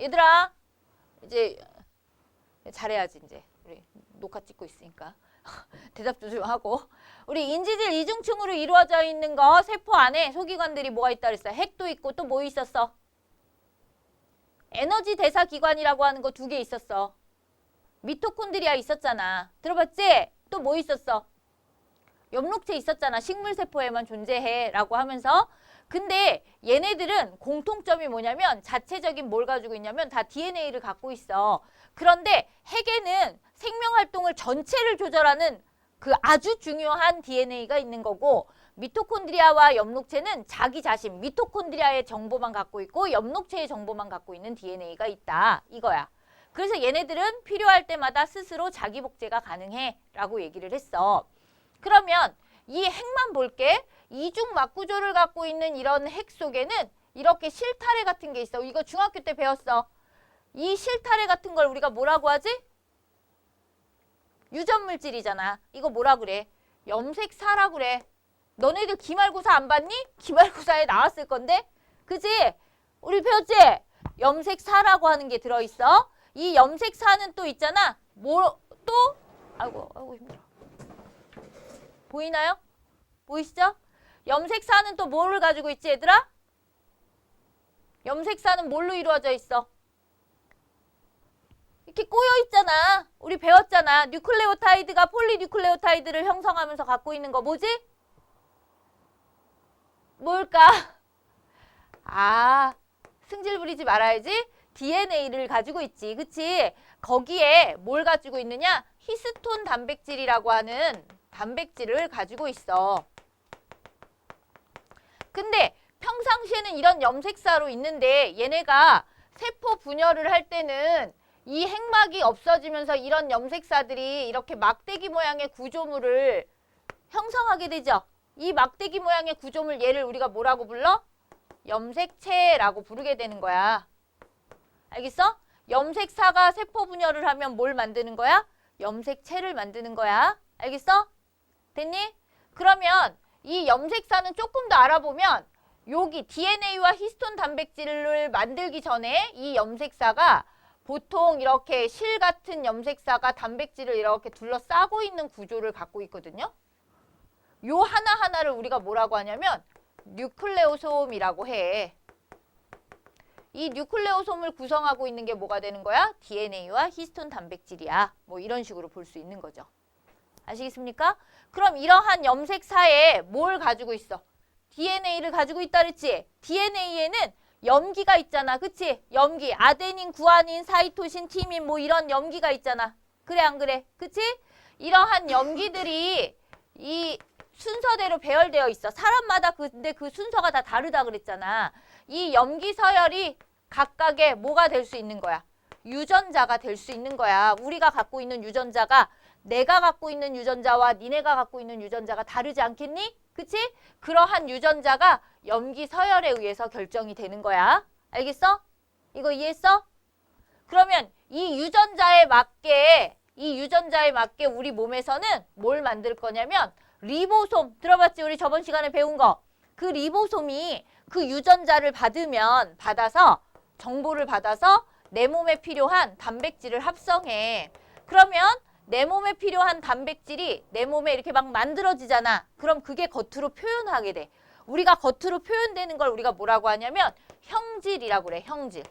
얘들아, 이제 잘해야지 이제. 우리 녹화 찍고 있으니까. 대답도 좀 하고. 우리 인지질 이중층으로 이루어져 있는 거 세포 안에 소기관들이 뭐가 있다 그랬어? 핵도 있고 또 뭐 있었어? 에너지 대사 기관이라고 하는 거 2개 있었어. 미토콘드리아 있었잖아. 들어봤지? 또 뭐 있었어? 엽록체 있었잖아. 식물세포에만 존재해 라고 하면서. 근데 얘네들은 공통점이 뭐냐면 자체적인 뭘 가지고 있냐면 다 DNA를 갖고 있어. 그런데 핵에는 생명활동을 전체를 조절하는 그 아주 중요한 DNA가 있는 거고, 미토콘드리아와 엽록체는 자기 자신, 미토콘드리아의 정보만 갖고 있고 엽록체의 정보만 갖고 있는 DNA가 있다. 이거야. 그래서 얘네들은 필요할 때마다 스스로 자기 복제가 가능해 라고 얘기를 했어. 그러면 이 핵만 볼게. 이중 막구조를 갖고 있는 이런 핵 속에는 이렇게 실타래 같은 게 있어. 이거 중학교 때 배웠어. 이 실타래 같은 걸 우리가 뭐라고 하지? 유전물질이잖아. 이거 뭐라 그래? 염색사라고 그래. 너네들 기말고사 안 봤니? 기말고사에 나왔을 건데. 그지? 우리 배웠지? 염색사라고 하는 게 들어있어. 이 염색사는 또 있잖아. 뭐 또? 아이고 힘들어. 보이나요? 보이시죠? 염색사는 또 뭐를 가지고 있지 얘들아? 염색사는 뭘로 이루어져 있어? 이렇게 꼬여 있잖아. 우리 배웠잖아. 뉴클레오타이드가 폴리뉴클레오타이드를 형성하면서 갖고 있는 거 뭐지? 뭘까? 아, 승질 부리지 말아야지. DNA를 가지고 있지. 그치? 거기에 뭘 가지고 있느냐? 히스톤 단백질이라고 하는 단백질을 가지고 있어. 근데 평상시에는 이런 염색사로 있는데 얘네가 세포 분열을 할 때는 이 핵막이 없어지면서 이런 염색사들이 이렇게 막대기 모양의 구조물을 형성하게 되죠. 이 막대기 모양의 구조물 얘를 우리가 뭐라고 불러? 염색체라고 부르게 되는 거야. 알겠어? 염색사가 세포 분열을 하면 뭘 만드는 거야? 염색체를 만드는 거야. 알겠어? 됐니? 그러면 이 염색사는 조금 더 알아보면 여기 DNA와 히스톤 단백질을 만들기 전에 이 염색사가 보통 이렇게 실 같은 염색사가 단백질을 이렇게 둘러싸고 있는 구조를 갖고 있거든요. 요 하나하나를 우리가 뭐라고 하냐면 뉴클레오솜이라고 해. 이 뉴클레오솜을 구성하고 있는 게 뭐가 되는 거야? DNA와 히스톤 단백질이야. 뭐 이런 식으로 볼 수 있는 거죠. 아시겠습니까? 그럼 이러한 염색사에 뭘 가지고 있어? DNA를 가지고 있다 그랬지? DNA에는 염기가 있잖아. 그치? 염기. 아데닌, 구아닌, 사이토신, 티민 뭐 이런 염기가 있잖아. 그래 안 그래? 그치? 이러한 염기들이 이 순서대로 배열되어 있어. 사람마다 근데 그 순서가 다 다르다 그랬잖아. 이 염기 서열이 각각의 뭐가 될 수 있는 거야? 유전자가 될 수 있는 거야. 우리가 갖고 있는 유전자가 내가 갖고 있는 유전자와 니네가 갖고 있는 유전자가 다르지 않겠니? 그치? 그러한 유전자가 염기 서열에 의해서 결정이 되는 거야. 알겠어? 이거 이해했어? 그러면 이 유전자에 맞게 우리 몸에서는 뭘 만들 거냐면 리보솜. 들어봤지? 우리 저번 시간에 배운 거. 그 리보솜이 그 유전자를 받아서 정보를 받아서 내 몸에 필요한 단백질을 합성해. 그러면 내 몸에 필요한 단백질이 내 몸에 이렇게 막 만들어지잖아. 그럼 그게 겉으로 표현하게 돼. 우리가 겉으로 표현되는 걸 우리가 뭐라고 하냐면 형질이라고 그래. 형질.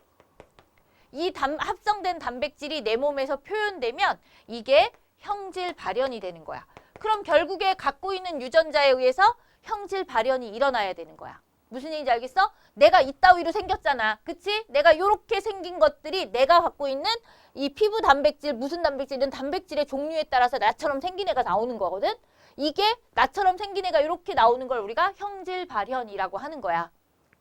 이 합성된 단백질이 내 몸에서 표현되면 이게 형질 발현이 되는 거야. 그럼 결국에 갖고 있는 유전자에 의해서 형질 발현이 일어나야 되는 거야. 무슨 얘기인지 알겠어? 내가 이따위로 생겼잖아. 그치? 내가 요렇게 생긴 것들이 내가 갖고 있는 이 피부 단백질, 무슨 단백질은 단백질의 종류에 따라서 나처럼 생긴 애가 나오는 거거든? 이게 나처럼 생긴 애가 이렇게 나오는 걸 우리가 형질 발현이라고 하는 거야.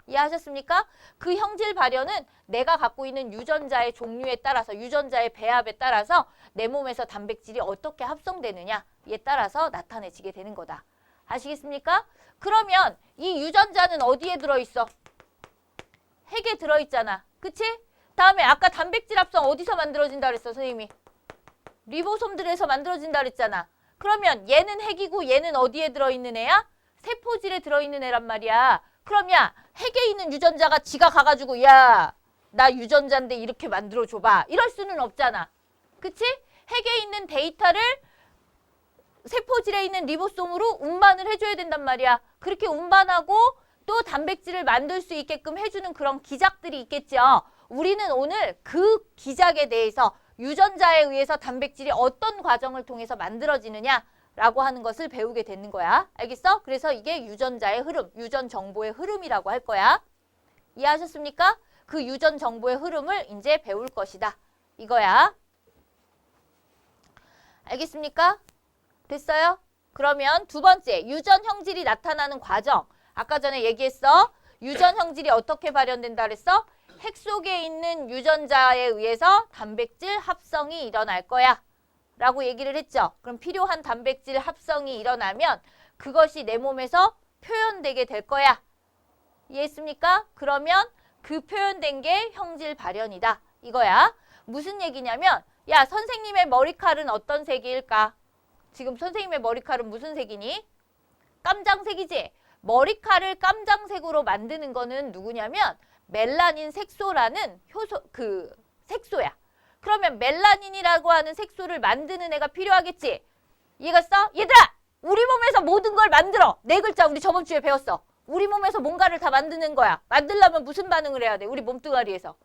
이해하셨습니까? 그 형질 발현은 내가 갖고 있는 유전자의 종류에 따라서, 유전자의 배합에 따라서 내 몸에서 단백질이 어떻게 합성되느냐에 따라서 나타내지게 되는 거다. 아시겠습니까? 그러면 이 유전자는 어디에 들어있어? 핵에 들어있잖아. 그치? 다음에 아까 단백질 합성 어디서 만들어진다 그랬어, 선생님이? 리보솜들에서 만들어진다 그랬잖아. 그러면 얘는 핵이고 얘는 어디에 들어있는 애야? 세포질에 들어있는 애란 말이야. 그럼 야, 핵에 있는 유전자가 지가 가가지고 야, 나 유전자인데 이렇게 만들어줘봐. 이럴 수는 없잖아. 그치? 핵에 있는 데이터를 세포질에 있는 리보솜으로 운반을 해줘야 된단 말이야. 그렇게 운반하고 또 단백질을 만들 수 있게끔 해주는 그런 기작들이 있겠죠. 우리는 오늘 그 기작에 대해서 유전자에 의해서 단백질이 어떤 과정을 통해서 만들어지느냐라고 하는 것을 배우게 되는 거야. 알겠어? 그래서 이게 유전자의 흐름, 유전 정보의 흐름이라고 할 거야. 이해하셨습니까? 그 유전 정보의 흐름을 이제 배울 것이다. 이거야. 알겠습니까? 됐어요? 그러면 두 번째, 유전 형질이 나타나는 과정. 아까 전에 얘기했어. 유전 형질이 어떻게 발현된다 그랬어? 핵 속에 있는 유전자에 의해서 단백질 합성이 일어날 거야. 라고 얘기를 했죠. 그럼 필요한 단백질 합성이 일어나면 그것이 내 몸에서 표현되게 될 거야. 이해했습니까? 그러면 그 표현된 게 형질 발현이다. 이거야. 무슨 얘기냐면 야, 선생님의 머리칼은 어떤 색일까? 지금 선생님의 머리칼은 무슨 색이니? 깜장색이지? 머리칼을 깜장색으로 만드는 거는 누구냐면 멜라닌 색소라는 색소야. 그러면 멜라닌이라고 하는 색소를 만드는 애가 필요하겠지? 이해갔어? 얘들아! 우리 몸에서 모든 걸 만들어! 네 글자 우리 저번 주에 배웠어. 우리 몸에서 뭔가를 다 만드는 거야. 만들려면 무슨 반응을 해야 돼? 우리 몸뚱아리에서.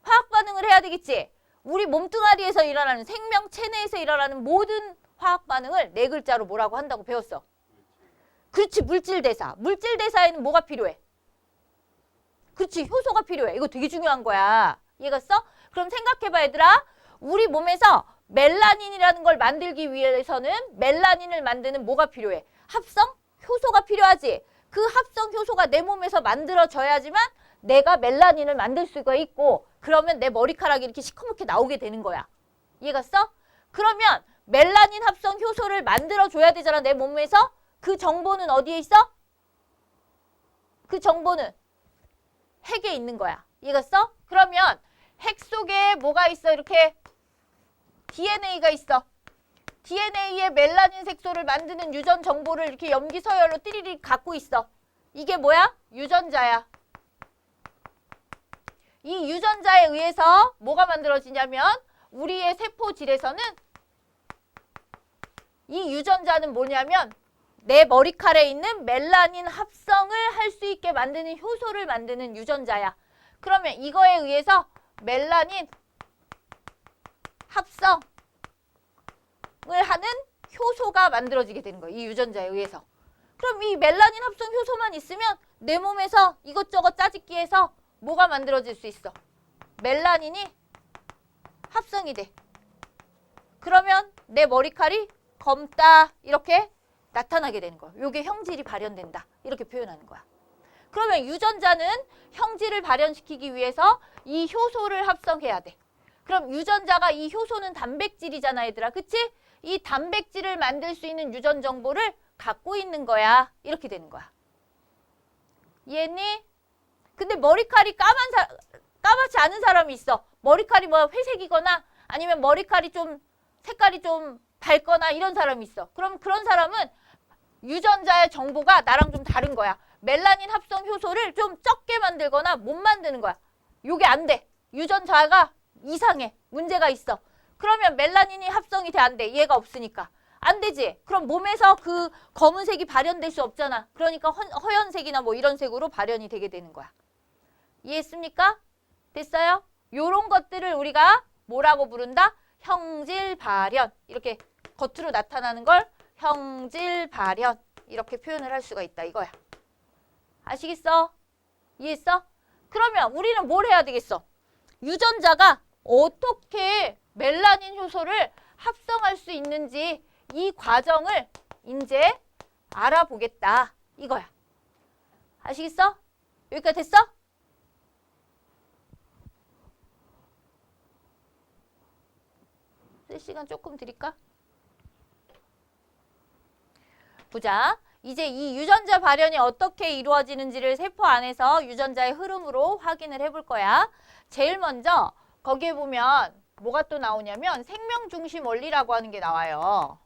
화학 반응을 해야 되겠지? 우리 몸뚱아리에서 일어나는 생명체 내에서 일어나는 모든 화학 반응을 네 글자로 뭐라고 한다고 배웠어? 그렇지, 물질대사. 물질대사에는 뭐가 필요해? 그렇지, 효소가 필요해. 이거 되게 중요한 거야. 이해갔어? 그럼 생각해봐 얘들아. 우리 몸에서 멜라닌이라는 걸 만들기 위해서는 멜라닌을 만드는 뭐가 필요해? 합성? 효소가 필요하지. 그 합성 효소가 내 몸에서 만들어져야지만 내가 멜라닌을 만들 수가 있고 그러면 내 머리카락이 이렇게 시커멓게 나오게 되는 거야. 이해갔어? 그러면 멜라닌 합성 효소를 만들어줘야 되잖아, 내 몸에서. 그 정보는 어디에 있어? 그 정보는 핵에 있는 거야. 이해갔어? 그러면 핵 속에 뭐가 있어? 이렇게 DNA가 있어. DNA에 멜라닌 색소를 만드는 유전 정보를 이렇게 염기 서열로 띠리리 갖고 있어. 이게 뭐야? 유전자야. 이 유전자에 의해서 뭐가 만들어지냐면 우리의 세포질에서는 이 유전자는 뭐냐면 내 머리칼에 있는 멜라닌 합성을 할 수 있게 만드는 효소를 만드는 유전자야. 그러면 이거에 의해서 멜라닌 합성을 하는 효소가 만들어지게 되는 거야. 이 유전자에 의해서. 그럼 이 멜라닌 합성 효소만 있으면 내 몸에서 이것저것 짜집기 해서 뭐가 만들어질 수 있어? 멜라닌이 합성이 돼. 그러면 내 머리칼이 검다 이렇게 나타나게 되는 거야. 요게 형질이 발현된다. 이렇게 표현하는 거야. 그러면 유전자는 형질을 발현시키기 위해서 이 효소를 합성해야 돼. 그럼 유전자가 이 효소는 단백질이잖아 얘들아. 그치? 이 단백질을 만들 수 있는 유전 정보를 갖고 있는 거야. 이렇게 되는 거야. 이해했니? 근데 머리칼이 까맣지 않은 사람이 있어. 머리칼이 뭐 회색이거나 아니면 머리칼이 좀 색깔이 좀 밝거나 이런 사람이 있어. 그럼 그런 사람은 유전자의 정보가 나랑 좀 다른 거야. 멜라닌 합성 효소를 좀 적게 만들거나 못 만드는 거야. 요게 안 돼. 유전자가 이상해. 문제가 있어. 그러면 멜라닌이 합성이 돼, 안 돼? 얘가 없으니까. 안 되지. 그럼 몸에서 그 검은색이 발현될 수 없잖아. 그러니까 허연색이나 뭐 이런 색으로 발현이 되게 되는 거야. 이해했습니까? 됐어요? 요런 것들을 우리가 뭐라고 부른다? 형질 발현. 이렇게 겉으로 나타나는 걸 형질 발현. 이렇게 표현을 할 수가 있다 이거야. 아시겠어? 이해했어? 그러면 우리는 뭘 해야 되겠어? 유전자가 어떻게 멜라닌 효소를 합성할 수 있는지 이 과정을 이제 알아보겠다 이거야. 아시겠어? 여기까지 됐어? 쓸 시간 조금 드릴까? 보자. 이제 이 유전자 발현이 어떻게 이루어지는지를 세포 안에서 유전자의 흐름으로 확인을 해볼 거야. 제일 먼저 거기에 보면 뭐가 또 나오냐면 생명중심 원리라고 하는 게 나와요.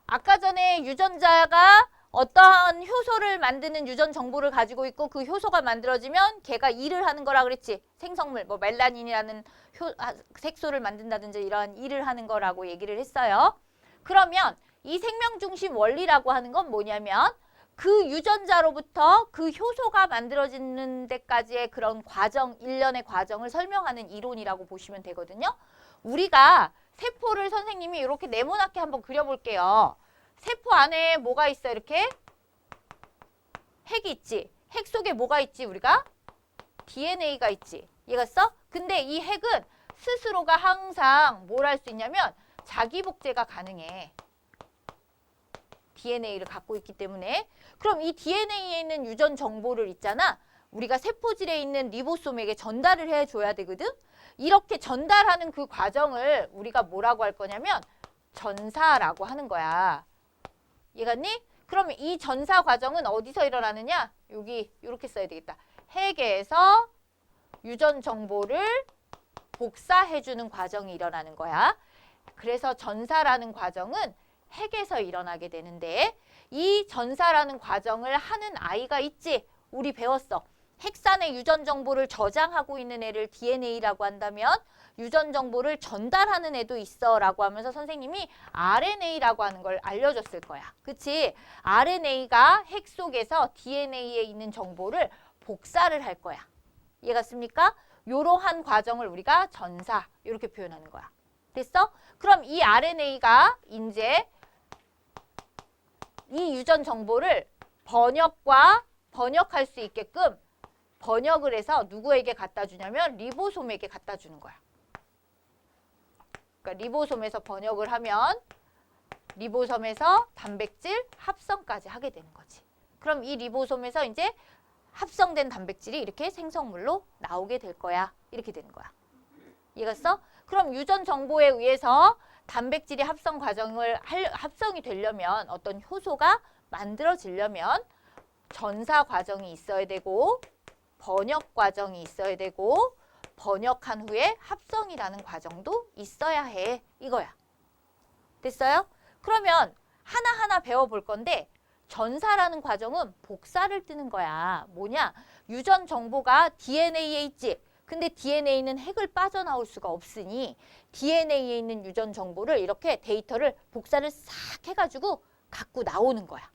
아까 전에 유전자가 어떠한 효소를 만드는 유전 정보를 가지고 있고 그 효소가 만들어지면 걔가 일을 하는 거라 그랬지. 생성물, 뭐 멜라닌이라는 색소를 만든다든지 이러한 일을 하는 거라고 얘기를 했어요. 그러면 이 생명중심 원리라고 하는 건 뭐냐면 그 유전자로부터 그 효소가 만들어지는 데까지의 그런 과정, 일련의 과정을 설명하는 이론이라고 보시면 되거든요. 우리가 세포를 선생님이 이렇게 네모나게 한번 그려볼게요. 세포 안에 뭐가 있어? 이렇게 핵이 있지. 핵 속에 뭐가 있지? 우리가 DNA가 있지. 이해갔어? 근데 이 핵은 스스로가 항상 뭘 할 수 있냐면 자기 복제가 가능해. DNA를 갖고 있기 때문에. 그럼 이 DNA에 있는 유전 정보를 있잖아. 우리가 세포질에 있는 리보솜에게 전달을 해줘야 되거든. 이렇게 전달하는 그 과정을 우리가 뭐라고 할 거냐면 전사라고 하는 거야. 이해갔니? 그럼 이 전사 과정은 어디서 일어나느냐? 여기 이렇게 써야 되겠다. 핵에서 유전 정보를 복사해주는 과정이 일어나는 거야. 그래서 전사라는 과정은 핵에서 일어나게 되는데 이 전사라는 과정을 하는 아이가 있지. 우리 배웠어. 핵산의 유전 정보를 저장하고 있는 애를 DNA라고 한다면 유전 정보를 전달하는 애도 있어 라고 하면서 선생님이 RNA라고 하는 걸 알려줬을 거야. 그치? RNA가 핵 속에서 DNA에 있는 정보를 복사를 할 거야. 이해갔습니까? 이러한 과정을 우리가 전사 이렇게 표현하는 거야. 됐어? 그럼 이 RNA가 이제 이 유전 정보를 번역할 수 있게끔 번역을 해서 누구에게 갖다 주냐면 리보솜에게 갖다 주는 거야. 그러니까 리보솜에서 번역을 하면 리보솜에서 단백질 합성까지 하게 되는 거지. 그럼 이 리보솜에서 이제 합성된 단백질이 이렇게 생성물로 나오게 될 거야. 이렇게 되는 거야. 이해갔어? 그럼 유전 정보에 의해서 단백질이 합성이 되려면 어떤 효소가 만들어지려면 전사 과정이 있어야 되고 번역 과정이 있어야 되고 번역한 후에 합성이라는 과정도 있어야 해. 이거야. 됐어요? 그러면 하나하나 배워볼 건데 전사라는 과정은 복사를 뜨는 거야. 뭐냐? 유전 정보가 DNA에 있지. 근데 DNA는 핵을 빠져나올 수가 없으니 DNA에 있는 유전 정보를 이렇게 데이터를 복사를 싹 해가지고 갖고 나오는 거야.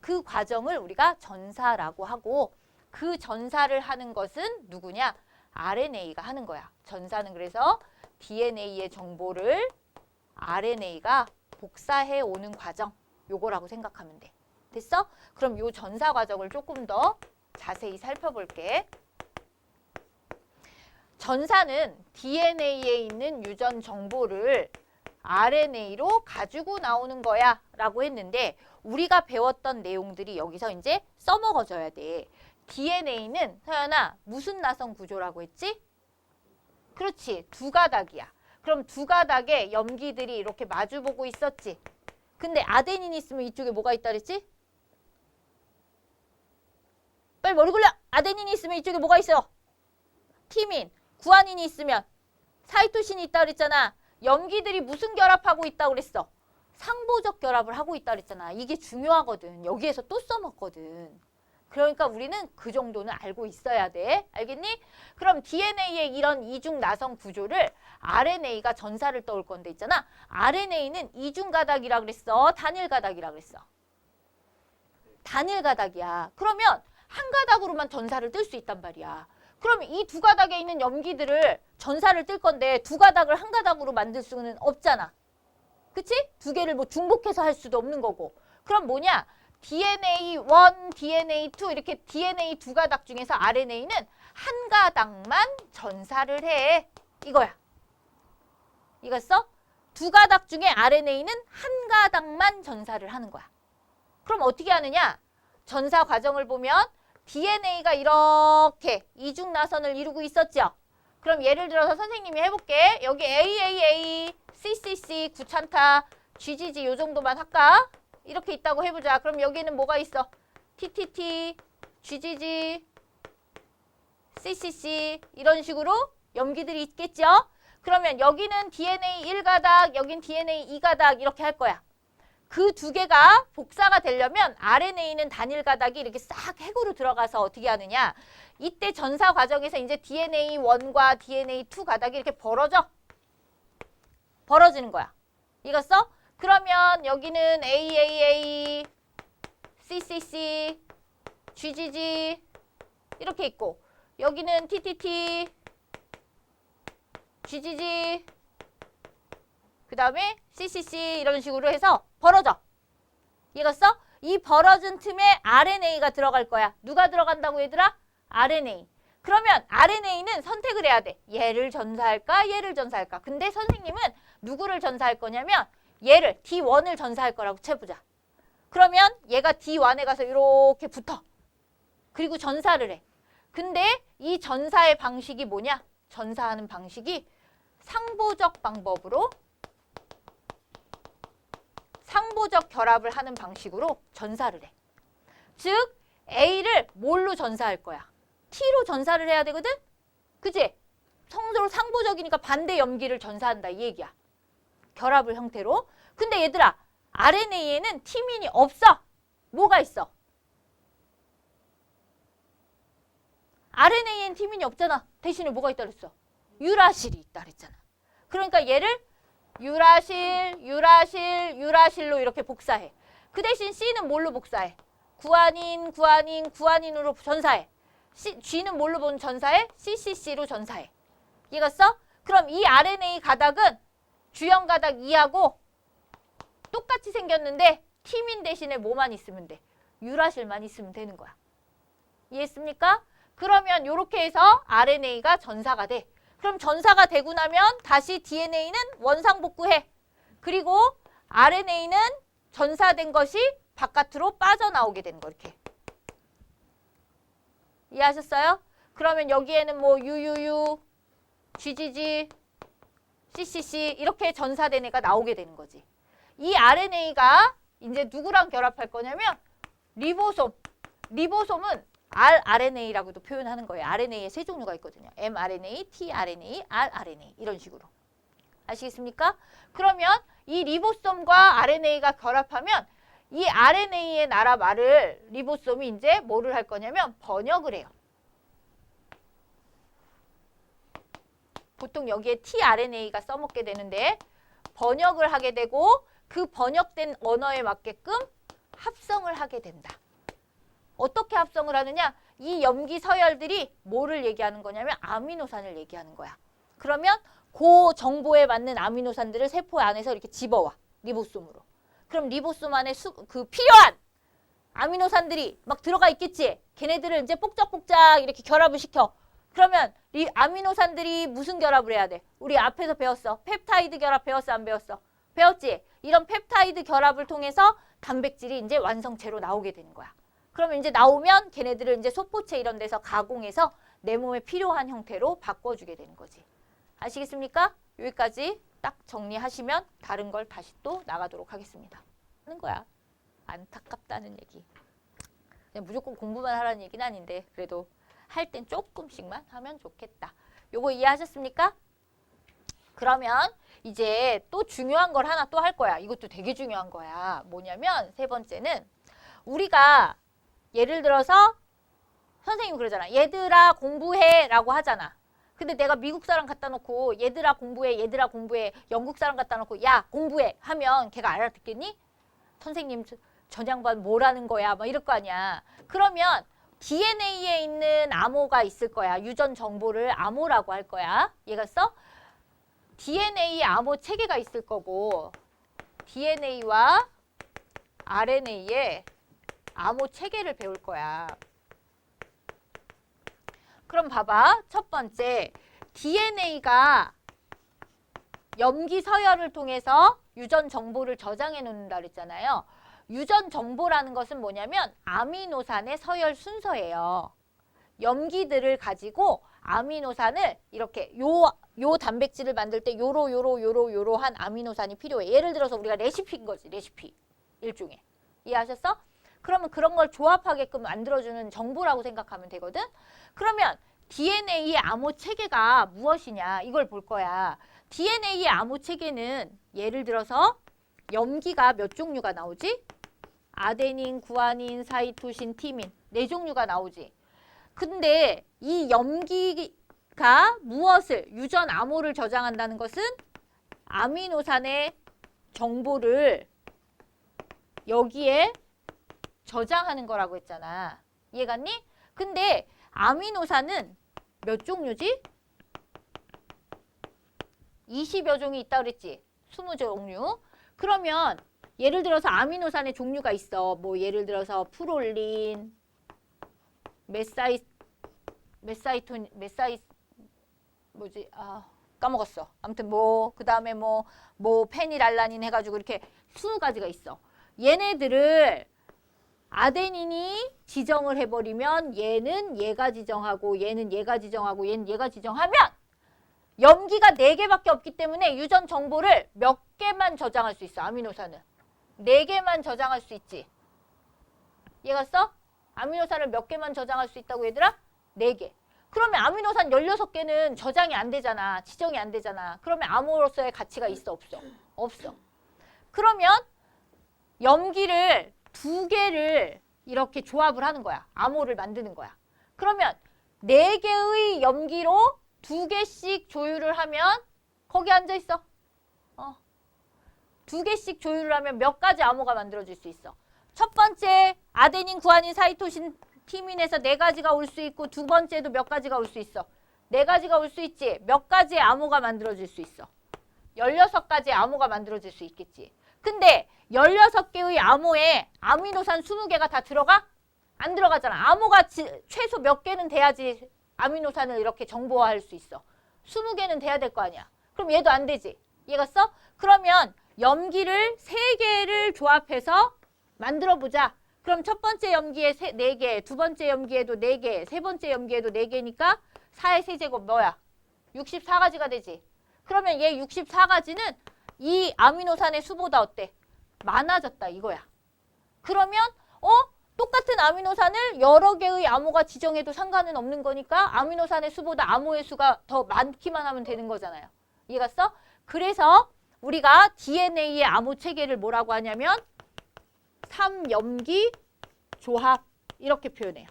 그 과정을 우리가 전사라고 하고 그 전사를 하는 것은 누구냐? RNA가 하는 거야. 전사는 그래서 DNA의 정보를 RNA가 복사해 오는 과정 요거라고 생각하면 돼. 됐어? 그럼 요 전사 과정을 조금 더 자세히 살펴볼게. 전사는 DNA에 있는 유전 정보를 RNA로 가지고 나오는 거야 라고 했는데 우리가 배웠던 내용들이 여기서 이제 써먹어져야 돼. DNA는 서연아 무슨 나선 구조라고 했지? 그렇지. 두 가닥이야. 그럼 두 가닥에 염기들이 이렇게 마주보고 있었지. 근데 아데닌이 있으면 이쪽에 뭐가 있다 그랬지? 빨리 머리 굴려. 아데닌이 있으면 이쪽에 뭐가 있어? 티민. 구아닌이 있으면 사이토신이 있다 그랬잖아. 염기들이 무슨 결합하고 있다고 그랬어? 상보적 결합을 하고 있다 그랬잖아. 이게 중요하거든. 여기에서 또 써먹거든. 그러니까 우리는 그 정도는 알고 있어야 돼. 알겠니? 그럼 DNA의 이런 이중 나선 구조를 RNA가 전사를 떠올 건데 있잖아. RNA는 이중 가닥이라 그랬어? 단일 가닥이라 그랬어? 단일 가닥이야. 그러면 한 가닥으로만 전사를 뜰 수 있단 말이야. 그럼 이 두 가닥에 있는 염기들을 전사를 뜰 건데 두 가닥을 한 가닥으로 만들 수는 없잖아. 그치? 두 개를 뭐 중복해서 할 수도 없는 거고. 그럼 뭐냐? DNA1, DNA2 이렇게 DNA 두 가닥 중에서 RNA는 한 가닥만 전사를 해. 이거야. 이겼어? 두 가닥 중에 RNA는 한 가닥만 전사를 하는 거야. 그럼 어떻게 하느냐? 전사 과정을 보면 DNA가 이렇게 이중 나선을 이루고 있었죠. 그럼 예를 들어서 선생님이 해볼게. 여기 AAA, CCC, 구찬타, GGG 요 정도만 할까? 이렇게 있다고 해보자. 그럼 여기는 뭐가 있어? TTT, GGG, CCC 이런 식으로 염기들이 있겠죠? 그러면 여기는 DNA 1가닥, 여긴 DNA 2가닥 이렇게 할 거야. 그 두 개가 복사가 되려면 RNA는 단일 가닥이 이렇게 싹 핵으로 들어가서 어떻게 하느냐. 이때 전사 과정에서 이제 DNA1과 DNA2 가닥이 이렇게 벌어지는 거야. 이겼어? 그러면 여기는 AAA, CCC, GGG 이렇게 있고 여기는 TTT, GGG 그 다음에 CCC 이런 식으로 해서 벌어져. 이해갔어? 이 벌어진 틈에 RNA가 들어갈 거야. 누가 들어간다고 얘들아? RNA. 그러면 RNA는 선택을 해야 돼. 얘를 전사할까? 얘를 전사할까? 근데 선생님은 누구를 전사할 거냐면 얘를 D1을 전사할 거라고 쳐보자. 그러면 얘가 D1에 가서 이렇게 붙어. 그리고 전사를 해. 근데 이 전사의 방식이 뭐냐? 전사하는 방식이 상보적 방법으로 상보적 결합을 하는 방식으로 전사를 해. 즉 A를 뭘로 전사할 거야? T로 전사를 해야 되거든? 그치? 서로 상보적이니까 반대 염기를 전사한다 이 얘기야. 결합을 형태로. 근데 얘들아 RNA에는 티민이 없어. 뭐가 있어? RNA에는 티민이 없잖아. 대신에 뭐가 있다 그랬어? 유라실이 있다 그랬잖아. 그러니까 얘를 유라실로 이렇게 복사해. 그 대신 C는 뭘로 복사해? 구아닌으로 전사해. G는 뭘로 전사해? CCC로 전사해. 이해갔어? 그럼 이 RNA 가닥은 주형 가닥 2하고 똑같이 생겼는데 티민 대신에 뭐만 있으면 돼? 유라실만 있으면 되는 거야. 이해했습니까? 그러면 이렇게 해서 RNA가 전사가 돼. 그럼 전사가 되고 나면 다시 DNA는 원상복구해. 그리고 RNA는 전사된 것이 바깥으로 빠져나오게 되는 거 이렇게. 이해하셨어요? 그러면 여기에는 뭐 UUU, GGG, CCC 이렇게 전사된 애가 나오게 되는 거지. 이 RNA가 이제 누구랑 결합할 거냐면 리보솜. 리보솜은 rRNA라고도 표현하는 거예요. RNA에 세 종류가 있거든요. mRNA, tRNA, rRNA 이런 식으로. 아시겠습니까? 그러면 이 리보솜과 RNA가 결합하면 이 RNA의 나라 말을 리보솜이 이제 뭐를 할 거냐면 번역을 해요. 보통 여기에 tRNA가 써먹게 되는데 번역을 하게 되고 그 번역된 언어에 맞게끔 합성을 하게 된다. 어떻게 합성을 하느냐? 이 염기 서열들이 뭐를 얘기하는 거냐면 아미노산을 얘기하는 거야. 그러면 그 정보에 맞는 아미노산들을 세포 안에서 이렇게 집어와. 리보솜으로. 그럼 리보솜 안에 필요한 아미노산들이 막 들어가 있겠지? 걔네들을 이제 뽁짝뽁짝 이렇게 결합을 시켜. 그러면 이 아미노산들이 무슨 결합을 해야 돼? 우리 앞에서 배웠어. 펩타이드 결합 배웠어? 안 배웠어? 배웠지? 이런 펩타이드 결합을 통해서 단백질이 이제 완성체로 나오게 되는 거야. 그러면 이제 나오면 걔네들을 이제 소포체 이런 데서 가공해서 내 몸에 필요한 형태로 바꿔주게 되는 거지. 아시겠습니까? 여기까지 딱 정리하시면 다른 걸 다시 또 나가도록 하겠습니다. 하는 거야. 안타깝다는 얘기. 그냥 무조건 공부만 하라는 얘기는 아닌데 그래도 할 땐 조금씩만 하면 좋겠다. 요거 이해하셨습니까? 그러면 이제 또 중요한 걸 하나 또 할 거야. 이것도 되게 중요한 거야. 뭐냐면 세 번째는 우리가 예를 들어서 선생님이 그러잖아. 얘들아 공부해 라고 하잖아. 근데 내가 미국 사람 갖다 놓고 얘들아 공부해 영국 사람 갖다 놓고 야 공부해 하면 걔가 알아듣겠니? 선생님 전 양반 뭐라는 거야 막 이럴 거 아니야. 그러면 DNA에 있는 암호가 있을 거야. 유전 정보를 암호라고 할 거야. 얘가 써? DNA 암호 체계가 있을 거고 DNA와 RNA의 암호 체계를 배울 거야. 그럼 봐봐. 첫 번째, DNA가 염기 서열을 통해서 유전 정보를 저장해 놓는다 그랬잖아요. 유전 정보라는 것은 뭐냐면 아미노산의 서열 순서예요. 염기들을 가지고 아미노산을 이렇게 요 단백질을 만들 때 요로한 아미노산이 필요해. 예를 들어서 우리가 레시피인 거지. 레시피. 일종의. 이해하셨어? 그러면 그런 걸 조합하게끔 만들어주는 정보라고 생각하면 되거든. 그러면 DNA의 암호 체계가 무엇이냐 이걸 볼 거야. DNA의 암호 체계는 예를 들어서 염기가 몇 종류가 나오지? 아데닌, 구아닌, 사이토신, 티민 4종류가 나오지. 근데 이 염기가 무엇을 유전 암호를 저장한다는 것은 아미노산의 정보를 여기에 저장하는 거라고 했잖아. 이해갔니? 근데 아미노산은 몇 종류지? 20여 종이 있다고 그랬지? 20종류. 그러면 예를 들어서 아미노산의 종류가 있어. 뭐 예를 들어서 프롤린, 뭐지? 까먹었어. 아무튼 그다음에 페니랄라닌 해가지고 이렇게 20가지가 있어. 얘네들을 아데닌이 지정을 해버리면 얘는 얘가 지정하고 얘는 얘가 지정하고 얘는 얘가 지정하면 염기가 4개밖에 없기 때문에 유전 정보를 몇 개만 저장할 수 있어. 아미노산은 4개만 저장할 수 있지. 이해갔어? 아미노산을 몇 개만 저장할 수 있다고 얘들아? 4개. 그러면 아미노산 16개는 저장이 안 되잖아. 지정이 안 되잖아. 그러면 암호로서의 가치가 있어? 없어? 없어. 그러면 염기를 2개를 이렇게 조합을 하는 거야. 암호를 만드는 거야. 그러면 4개의 염기로 2개씩 조율을 하면 거기 앉아있어. 2개씩 조율을 하면 몇 가지 암호가 만들어질 수 있어. 첫 번째 아데닌, 구아닌, 사이토신, 티민에서 4가지가 올 수 있고 두 번째도 몇 가지가 올 수 있어. 4가지가 올 수 있지. 몇 가지의 암호가 만들어질 수 있어. 16가지의 암호가 만들어질 수 있겠지. 근데 16개의 암호에 아미노산 20개가 다 들어가? 안 들어가잖아. 암호가 최소 몇 개는 돼야지 아미노산을 이렇게 정보화할 수 있어. 20개는 돼야 될 거 아니야. 그럼 얘도 안 되지. 이해갔어? 그러면 염기를 3개를 조합해서 만들어보자. 그럼 첫 번째 염기에 4개, 두 번째 염기에도 4개, 세 번째 염기에도 4개니까 4의 세제곱 뭐야? 64가지가 되지. 그러면 얘 64가지는 이 아미노산의 수보다 어때? 많아졌다 이거야. 그러면 똑같은 아미노산을 여러 개의 암호가 지정해도 상관은 없는 거니까 아미노산의 수보다 암호의 수가 더 많기만 하면 되는 거잖아요. 이해갔어? 그래서 우리가 DNA의 암호 체계를 뭐라고 하냐면 3염기 조합 이렇게 표현해요.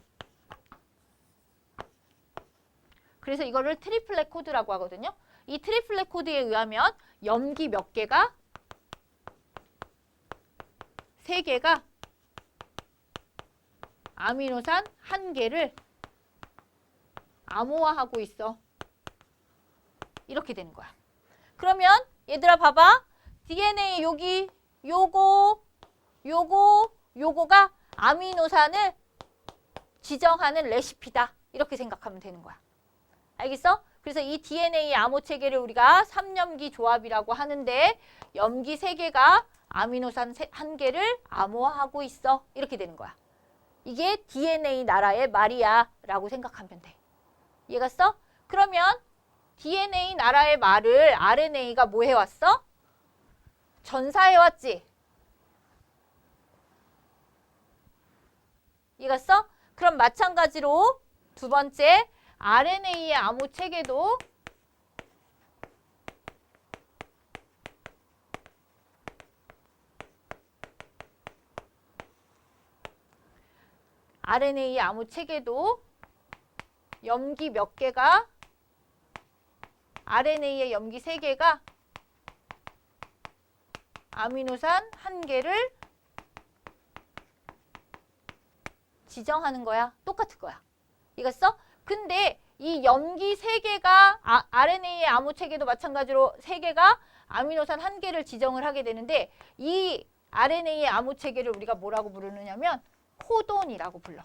그래서 이거를 트리플렛 코드라고 하거든요. 이 트리플렛 코드에 의하면 염기 몇 개가 3개가 아미노산 1개를 암호화하고 있어. 이렇게 되는 거야. 그러면 얘들아 봐봐. DNA 여기 요거가 아미노산을 지정하는 레시피다. 이렇게 생각하면 되는 거야. 알겠어? 그래서 이 DNA 암호 체계를 우리가 3염기 조합이라고 하는데 염기 3개가 아미노산 1개를 암호화하고 있어. 이렇게 되는 거야. 이게 DNA 나라의 말이야 라고 생각하면 돼. 이해갔어? 그러면 DNA 나라의 말을 RNA가 뭐 해왔어? 전사해왔지? 이해갔어? 그럼 마찬가지로 두 번째 RNA의 암호 체계도 RNA의 암호 체계도 염기 몇 개가 RNA의 염기 3개가 아미노산 1개를 지정하는 거야. 똑같을 거야. 이겼어? 근데 이 염기 3개가 RNA의 암호 체계도 마찬가지로 3개가 아미노산 1개를 지정을 하게 되는데 이 RNA의 암호 체계를 우리가 뭐라고 부르느냐면 코돈이라고 불러.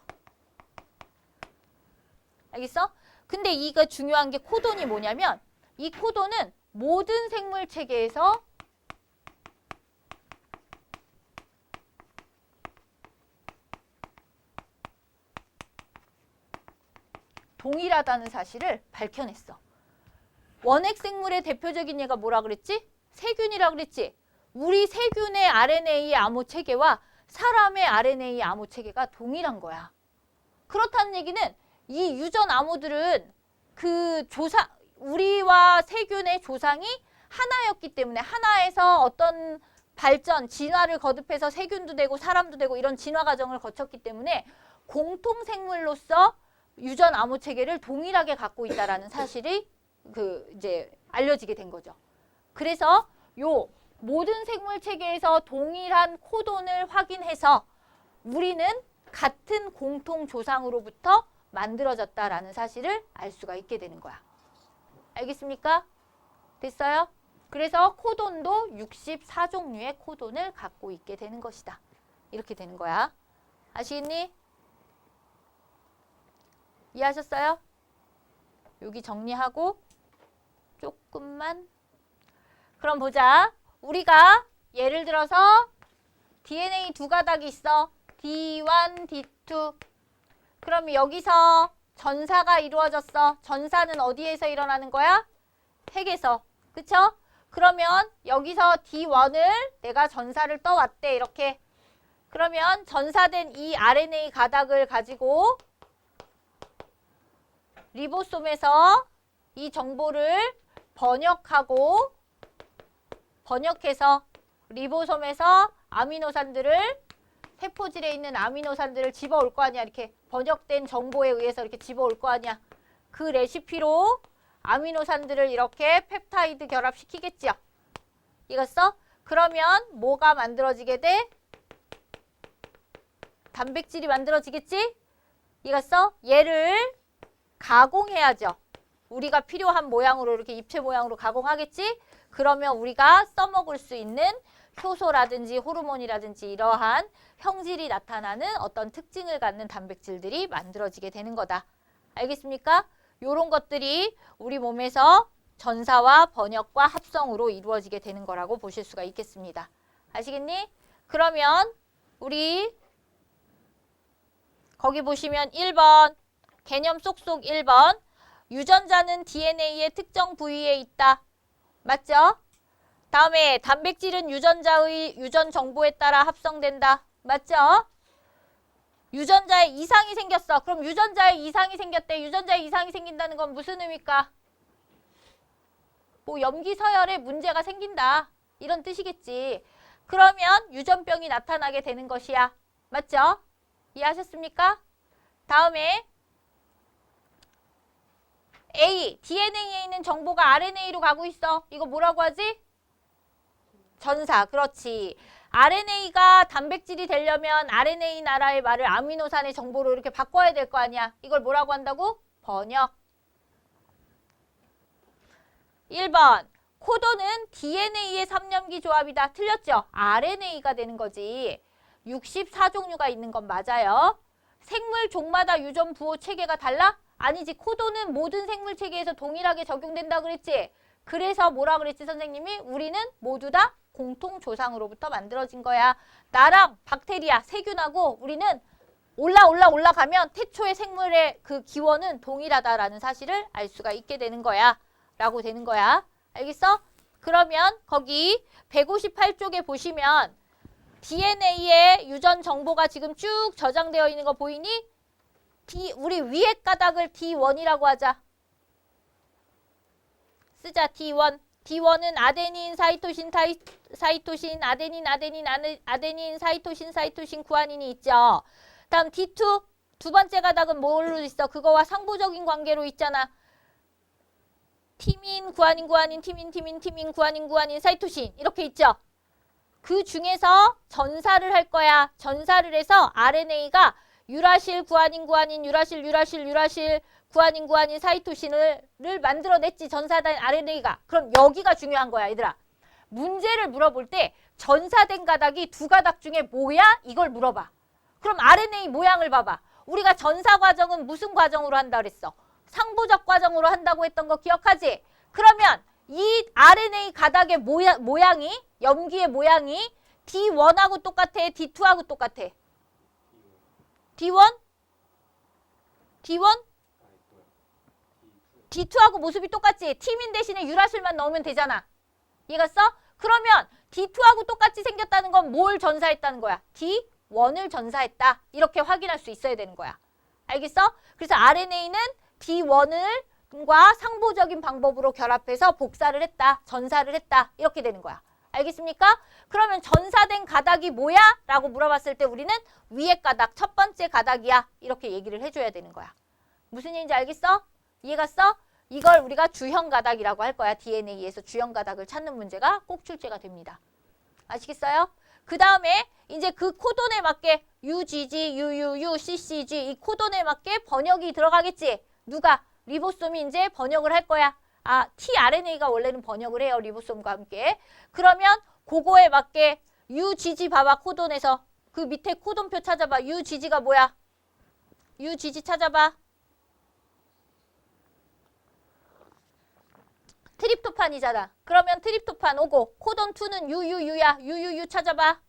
알겠어? 근데 이거 중요한 게 코돈이 뭐냐면 이 코돈은 모든 생물 체계에서 동일하다는 사실을 밝혀냈어. 원핵 생물의 대표적인 예가 뭐라 그랬지? 세균이라 그랬지? 우리 세균의 RNA 암호 체계와 사람의 RNA 암호 체계가 동일한 거야. 그렇다는 얘기는 이 유전 암호들은 우리와 세균의 조상이 하나였기 때문에 하나에서 어떤 발전, 진화를 거듭해서 세균도 되고 사람도 되고 이런 진화 과정을 거쳤기 때문에 공통 생물로서 유전 암호 체계를 동일하게 갖고 있다라는 사실이 이제 알려지게 된 거죠. 그래서 요 모든 생물 체계에서 동일한 코돈을 확인해서 우리는 같은 공통 조상으로부터 만들어졌다라는 사실을 알 수가 있게 되는 거야. 알겠습니까? 됐어요? 그래서 코돈도 64종류의 코돈을 갖고 있게 되는 것이다. 이렇게 되는 거야. 아시겠니? 이해하셨어요? 여기 정리하고 조금만. 그럼 보자. 우리가 예를 들어서 DNA 두 가닥이 있어. D1, D2. 그럼 여기서 전사가 이루어졌어. 전사는 어디에서 일어나는 거야? 핵에서. 그쵸? 그러면 여기서 D1을 내가 전사를 떠왔대. 이렇게. 그러면 전사된 이 RNA 가닥을 가지고 리보솜에서 이 정보를 번역해서 리보솜에서 아미노산들을 세포질에 있는 아미노산들을 집어올 거 아니야. 이렇게 번역된 정보에 의해서 이렇게 집어올 거 아니야. 그 레시피로 아미노산들을 이렇게 펩타이드 결합시키겠지요. 이겼어? 그러면 뭐가 만들어지게 돼? 단백질이 만들어지겠지? 이겼어? 얘를 가공해야죠. 우리가 필요한 모양으로 이렇게 입체 모양으로 가공하겠지? 그러면 우리가 써먹을 수 있는 효소라든지 호르몬이라든지 이러한 형질이 나타나는 어떤 특징을 갖는 단백질들이 만들어지게 되는 거다. 알겠습니까? 요런 것들이 우리 몸에서 전사와 번역과 합성으로 이루어지게 되는 거라고 보실 수가 있겠습니다. 아시겠니? 그러면 우리 거기 보시면 1번 개념 쏙쏙 1번 유전자는 DNA의 특정 부위에 있다. 맞죠? 다음에 단백질은 유전자의 유전 정보에 따라 합성된다. 맞죠? 유전자에 이상이 생겼어. 그럼 유전자에 이상이 생겼대. 유전자에 이상이 생긴다는 건 무슨 의미일까? 뭐 염기 서열에 문제가 생긴다. 이런 뜻이겠지. 그러면 유전병이 나타나게 되는 것이야. 맞죠? 이해하셨습니까? 다음에 A, DNA에 있는 정보가 RNA로 가고 있어. 이거 뭐라고 하지? 전사. 그렇지. RNA가 단백질이 되려면 RNA 나라의 말을 아미노산의 정보로 이렇게 바꿔야 될 거 아니야. 이걸 뭐라고 한다고? 번역. 1번. 코돈은 DNA의 3염기 조합이다. 틀렸죠? RNA가 되는 거지. 64종류가 있는 건 맞아요. 생물 종마다 유전 부호 체계가 달라? 아니지. 코돈은 모든 생물 체계에서 동일하게 적용된다 그랬지? 그래서 뭐라 그랬지 선생님이? 우리는 모두 다 공통 조상으로부터 만들어진 거야. 나랑 박테리아, 세균하고 우리는 올라가면 태초의 생물의 그 기원은 동일하다라는 사실을 알 수가 있게 되는 거야. 라고 되는 거야. 알겠어? 그러면 거기 158쪽에 보시면 DNA의 유전 정보가 지금 쭉 저장되어 있는 거 보이니? 우리 위에 가닥을 D1이라고 하자. 쓰자. D1. D1은 아데닌, 사이토신, 사이토신, 아데닌, 사이토신, 구아닌이 있죠. 다음 D2. 두 번째 가닥은 뭘로 있어? 그거와 상부적인 관계로 있잖아. 티민, 구아닌, 티민, 구아닌, 사이토신. 이렇게 있죠. 그 중에서 전사를 할 거야. 전사를 해서 RNA가 유라실, 구아닌, 유라실, 구아닌, 사이토신을 만들어냈지. 전사된 RNA가. 그럼 여기가 중요한 거야, 얘들아. 문제를 물어볼 때 전사된 가닥이 두 가닥 중에 뭐야? 이걸 물어봐. 그럼 RNA 모양을 봐봐. 우리가 전사 과정은 무슨 과정으로 한다 그랬어? 상부적 과정으로 한다고 했던 거 기억하지? 그러면 이 RNA 가닥의 모양이, 염기의 모양이 D1하고 똑같아? D2하고 똑같아? D1? D1? D2하고 모습이 똑같지? 티민 대신에 유라실만 넣으면 되잖아. 이해갔어? 그러면 D2하고 똑같이 생겼다는 건 뭘 전사했다는 거야? D1을 전사했다. 이렇게 확인할 수 있어야 되는 거야. 알겠어? 그래서 RNA는 D1과 상부적인 방법으로 결합해서 복사를 했다. 전사를 했다. 이렇게 되는 거야. 알겠습니까? 그러면 전사된 가닥이 뭐야? 라고 물어봤을 때 우리는 위에 가닥, 첫 번째 가닥이야. 이렇게 얘기를 해줘야 되는 거야. 무슨 얘기인지 알겠어? 이해갔어? 이걸 우리가 주형 가닥이라고 할 거야. DNA에서 주형 가닥을 찾는 문제가 꼭 출제가 됩니다. 아시겠어요? 그 다음에 이제 그 코돈에 맞게 UGG, UUU, CCG 이 코돈에 맞게 번역이 들어가겠지? 누가? 리보솜이 이제 번역을 할 거야. 아, tRNA가 원래는 번역을 해요. 리보솜과 함께. 그러면 그거에 맞게 UGG 봐봐. 코돈에서. 그 밑에 코돈표 찾아봐. UGG가 뭐야? UGG 찾아봐. 트립토판이잖아. 그러면 트립토판 오고 코돈 2는 UUU야. UUU 찾아봐.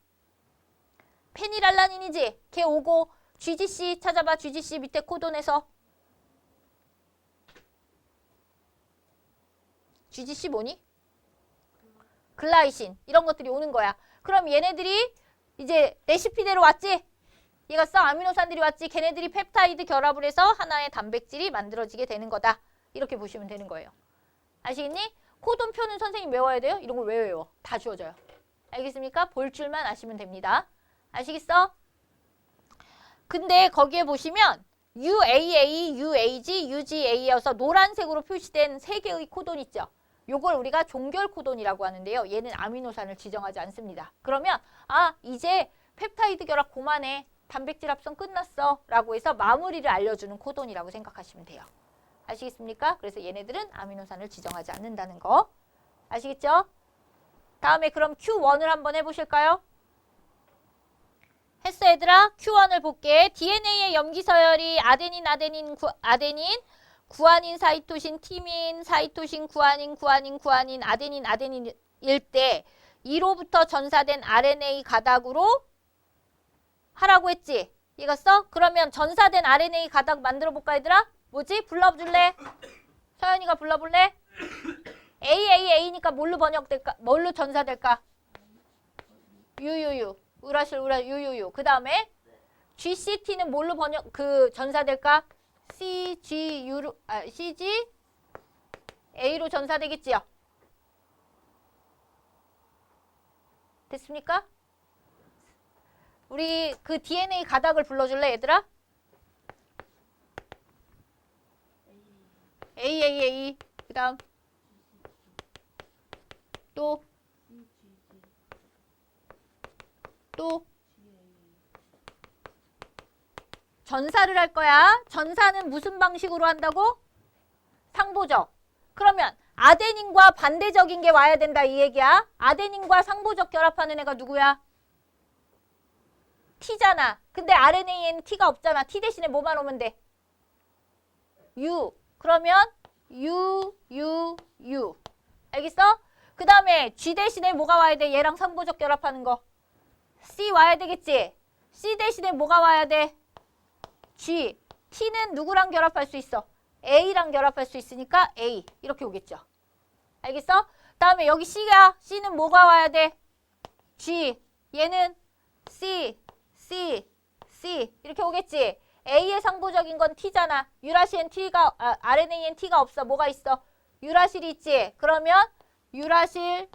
페닐알라닌이지? 걔 오고 GGC 찾아봐. GGC 밑에 코돈에서. GGC 뭐니? 글라이신. 이런 것들이 오는 거야. 그럼 얘네들이 이제 레시피대로 왔지? 얘가 써 아미노산들이 왔지? 걔네들이 펩타이드 결합을 해서 하나의 단백질이 만들어지게 되는 거다. 이렇게 보시면 되는 거예요. 아시겠니? 코돈표는 선생님 외워야 돼요? 이런 걸 왜 외워? 다 주어져요. 알겠습니까? 볼 줄만 아시면 됩니다. 아시겠어? 근데 거기에 보시면 UAA, UAG, UGA여서 노란색으로 표시된 3개의 코돈 있죠? 요걸 우리가 종결 코돈이라고 하는데요. 얘는 아미노산을 지정하지 않습니다. 그러면 아 이제 펩타이드 결합 그만해. 단백질 합성 끝났어. 라고 해서 마무리를 알려주는 코돈이라고 생각하시면 돼요. 아시겠습니까? 그래서 얘네들은 아미노산을 지정하지 않는다는 거. 아시겠죠? 다음에 그럼 Q1을 한번 해보실까요? 했어 얘들아? Q1을 볼게. DNA의 염기서열이 아데닌, 구아닌, 사이토신, 티민, 사이토신, 구아닌, 아데닌일 때 2로부터 전사된 RNA 가닥으로 하라고 했지? 이해갔어? 그러면 전사된 RNA 가닥 만들어 볼까 얘들아? 뭐지? 불러줄래? 서연이가 불러볼래? AAA니까 뭘로 번역될까? 뭘로 전사될까? UUU. UUU. 그 다음에 GCT는 뭘로 전사될까? CGU로, CGA로 전사되겠지요? 됐습니까? 우리 그 DNA 가닥을 불러줄래 얘들아? AAA. 그 다음 또 전사를 할 거야. 전사는 무슨 방식으로 한다고? 상보적. 그러면 아데닌과 반대적인 게 와야 된다 이 얘기야. 아데닌과 상보적 결합하는 애가 누구야? T잖아. 근데 RNA에는 T가 없잖아. T 대신에 뭐만 오면 돼? U. 그러면 U. 알겠어? 그 다음에 G 대신에 뭐가 와야 돼? 얘랑 상보적 결합하는 거. C 와야 되겠지? C 대신에 뭐가 와야 돼? G. T는 누구랑 결합할 수 있어? A랑 결합할 수 있으니까 A. 이렇게 오겠죠. 알겠어? 다음에 여기 C야. C는 뭐가 와야 돼? G. 얘는 C. 이렇게 오겠지. A의 상보적인 건 T잖아. 유라시엔 T가, RNA엔 T가 없어. 뭐가 있어? 유라실이 있지. 그러면 유라실.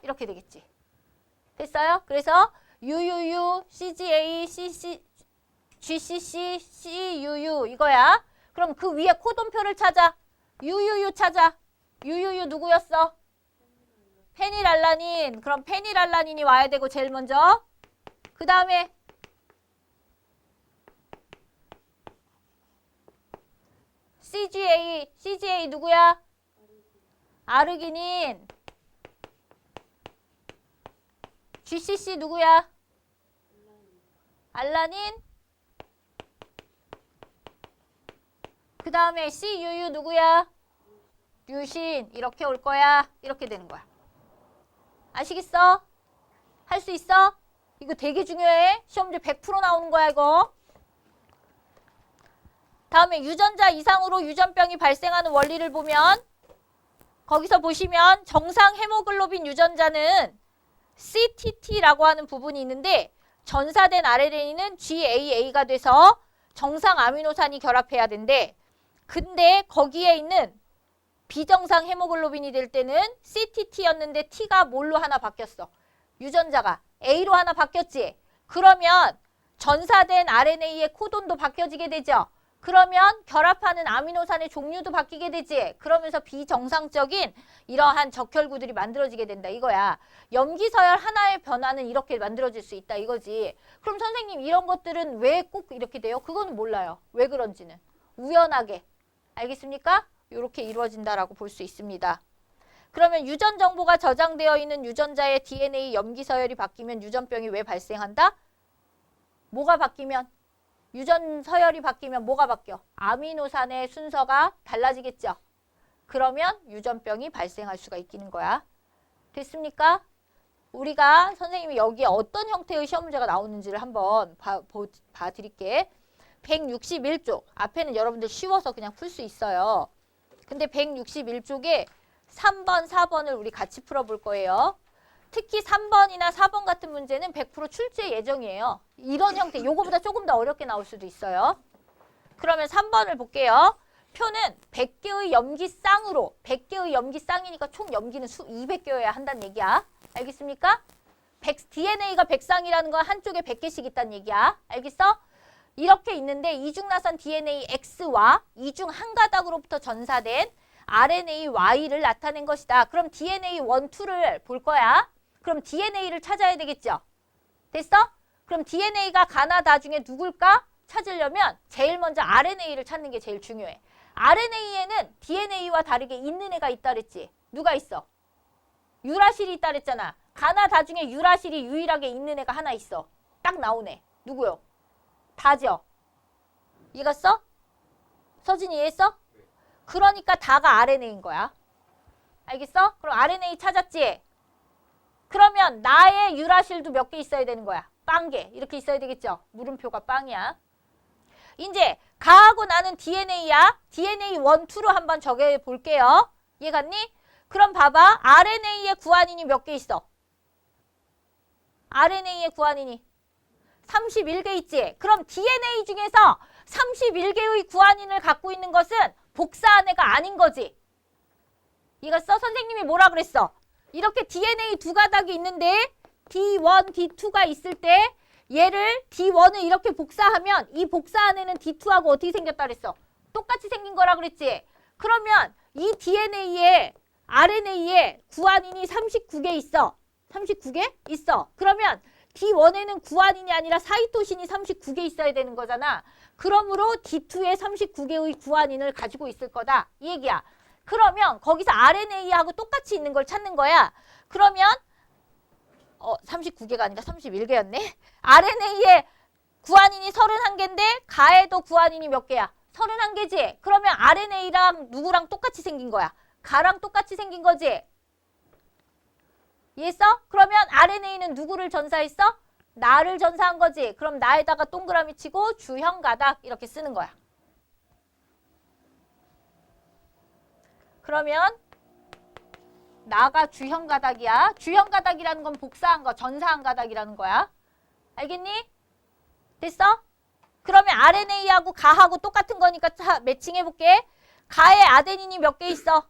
이렇게 되겠지. 됐어요? 그래서 UUU, CGA, GCC, CUU 이거야. 그럼 그 위에 코돈표를 찾아. UUU 찾아. UUU 누구였어? 페닐알라닌. 그럼 페닐알라닌이 와야 되고 제일 먼저. 그 다음에 CGA 누구야? 아르기닌. GCC 누구야? 알라닌. 그 다음에 CUU 누구야? 류신. 이렇게 올 거야. 이렇게 되는 거야. 아시겠어? 할 수 있어? 이거 되게 중요해. 시험지 100% 나오는 거야 이거. 다음에 유전자 이상으로 유전병이 발생하는 원리를 보면 거기서 보시면 정상 헤모글로빈 유전자는 CTT라고 하는 부분이 있는데 전사된 RNA는 GAA가 돼서 정상 아미노산이 결합해야 된대. 근데 거기에 있는 비정상 헤모글로빈이 될 때는 CTT였는데 T가 뭘로 하나 바뀌었어? 유전자가 A로 하나 바뀌었지? 그러면 전사된 RNA의 코돈도 바뀌어지게 되죠? 그러면 결합하는 아미노산의 종류도 바뀌게 되지? 그러면서 비정상적인 이러한 적혈구들이 만들어지게 된다 이거야. 염기서열 하나의 변화는 이렇게 만들어질 수 있다 이거지. 그럼 선생님 이런 것들은 왜 꼭 이렇게 돼요? 그건 몰라요. 왜 그런지는. 우연하게. 알겠습니까? 이렇게 이루어진다라고 볼 수 있습니다. 그러면 유전 정보가 저장되어 있는 유전자의 DNA 염기서열이 바뀌면 유전병이 왜 발생한다? 뭐가 바뀌면? 유전 서열이 바뀌면 뭐가 바뀌어? 아미노산의 순서가 달라지겠죠. 그러면 유전병이 발생할 수가 있는 거야. 됐습니까? 우리가 선생님이 여기에 어떤 형태의 시험 문제가 나오는지를 한번 봐드릴게. 161쪽. 앞에는 여러분들 쉬워서 그냥 풀 수 있어요. 근데 161쪽에 3번, 4번을 우리 같이 풀어볼 거예요. 특히 3번이나 4번 같은 문제는 100% 출제 예정이에요. 이런 형태, 요거보다 조금 더 어렵게 나올 수도 있어요. 그러면 3번을 볼게요. 표는 100개의 염기쌍으로, 100개의 염기쌍이니까 총 염기는 200개여야 한다는 얘기야. 알겠습니까? DNA가 100쌍이라는 건 한쪽에 100개씩 있다는 얘기야. 알겠어? 이렇게 있는데 이중나선 DNA X와 이중 한 가닥으로부터 전사된 RNA Y를 나타낸 것이다. 그럼 DNA 1, 2를 볼 거야. 그럼 DNA를 찾아야 되겠죠? 됐어? 그럼 DNA가 가나다 중에 누굴까? 찾으려면 제일 먼저 RNA를 찾는 게 제일 중요해. RNA에는 DNA와 다르게 있는 애가 있다 그랬지? 누가 있어? 유라실이 있다 그랬잖아. 가나다 중에 유라실이 유일하게 있는 애가 하나 있어. 딱 나오네. 누구요? 다죠? 이해갔어? 서진이 이해했어? 그러니까 다가 RNA인 거야. 알겠어? 그럼 RNA 찾았지? 그러면 나의 유라실도 몇 개 있어야 되는 거야? 빵 개. 이렇게 있어야 되겠죠? 물음표가 빵이야. 이제 가하고 나는 DNA야. DNA 1, 2로 한번 적어 볼게요. 이해갔니? 그럼 봐봐. RNA의 구안인이 몇 개 있어? RNA의 구안인이 31개 있지? 그럼 DNA 중에서 31개의 구안인을 갖고 있는 것은 복사한 애가 아닌 거지. 이해갔어? 선생님이 뭐라 그랬어? 이렇게 DNA 두 가닥이 있는데 D1, D2가 있을 때 얘를 D1을 이렇게 복사하면 이 복사한 애는 D2하고 어떻게 생겼다 그랬어? 똑같이 생긴 거라 그랬지? 그러면 이 DNA에 RNA에 구안인이 39개 있어. 39개? 있어. 그러면 D1에는 구안인이 아니라 사이토신이 39개 있어야 되는 거잖아. 그러므로 D2에 39개의 구안인을 가지고 있을 거다. 이 얘기야. 그러면 거기서 RNA하고 똑같이 있는 걸 찾는 거야. 그러면 39개가 아니라 31개였네. RNA에 구안인이 31개인데 가에도 구안인이 몇 개야? 31개지? 그러면 RNA랑 누구랑 똑같이 생긴 거야? 가랑 똑같이 생긴 거지? 이해했어? 그러면 RNA는 누구를 전사했어? 나를 전사한 거지. 그럼 나에다가 동그라미 치고 주형 가닥 이렇게 쓰는 거야. 그러면 나가 주형 가닥이야. 주형 가닥이라는 건 복사한 거, 전사한 가닥이라는 거야. 알겠니? 됐어? 그러면 RNA하고 가하고 똑같은 거니까 매칭해볼게. 가에 아데닌이 몇 개 있어?